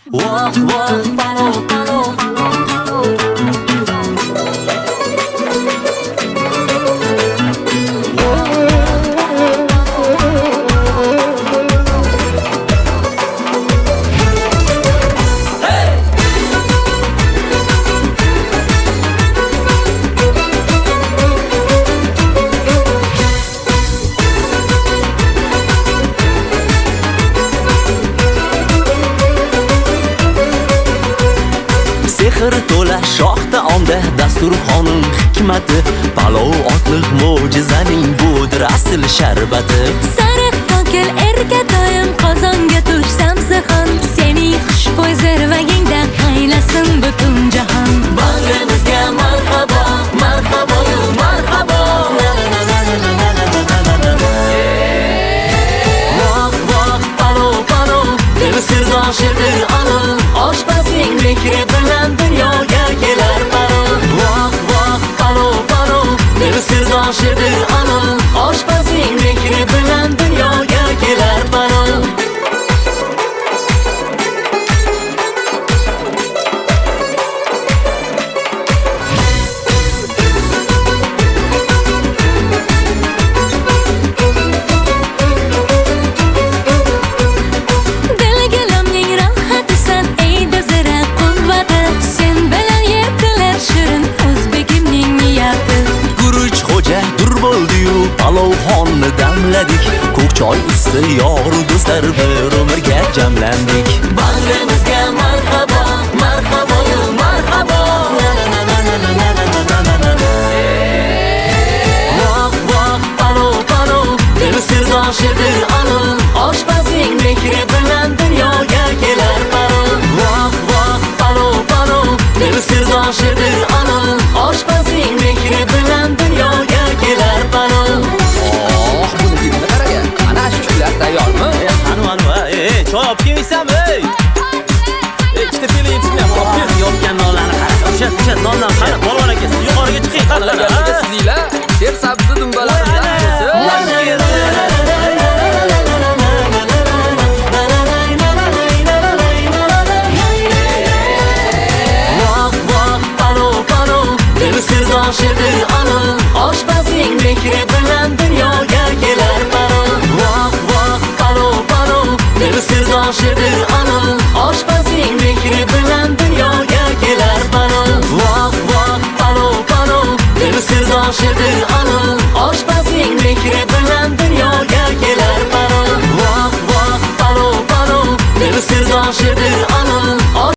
Voh voh palov palov. Sehr to'la shoh taomda dasturxonim hikmati, palov otliq mo'jizaning budir asl sharbati. Sariq kokil erkatoyim qozonga tushsam zihon, sening xushbo'y zirvagingda qaynasin butun jahon. Bag'rimizga marhabo, marhabo, marhabo. Voh voh palov palov, dil sirdoshdir anov, oshpazning mehri bilan dunyoga kelar palov. Voh voh palov palov, dil sirdoshdir anov, oshpazning mehri bilan dunyoga kelar palov. Dilgilamning rohatisan ey dizira quvvati, sen bilan yertilar shirin o'zbegimning niyati. Guruch xo'ja dur bo'ldi-yu palovxonni damladik, ko'k choy ustida yor do'stlar bir umrga jamlandik. Bag'rimizga marhabo, marhabo, marhabo. Voh voh palov palov, dil sirdoshidir anov, oshpazning mehri bilan dunyoga kelar palov. Voh voh palov palov, dil sirdoshidir anov, oshpazning mehri bilan dunyoga kelar palov. Buni filmni qaragan. Ana shular tayyormi? Choy olib kelmaysanmi? Ikkita peli yetishmayapti. Olib kel. Yopgan nonlarni qara. O'sha nondan qara. Polvon aka, siz yuqoriga chiqing. Qanday sizlar? Ter sabzi dumbalaridan Voh voh palov palov, dil sirdoshidir anov, oshpazning mehri bilan dunyoga kelar palov. Voh voh palov palov, dil sirdoshidir anov, oshpazning mehri bilan dunyoga kelar palov. Voh voh palov palov, dil sirdoshidir anov, oshpazning mehri bilan dunyoga kelar palov. Voh voh palov palov, dil sirdoshidir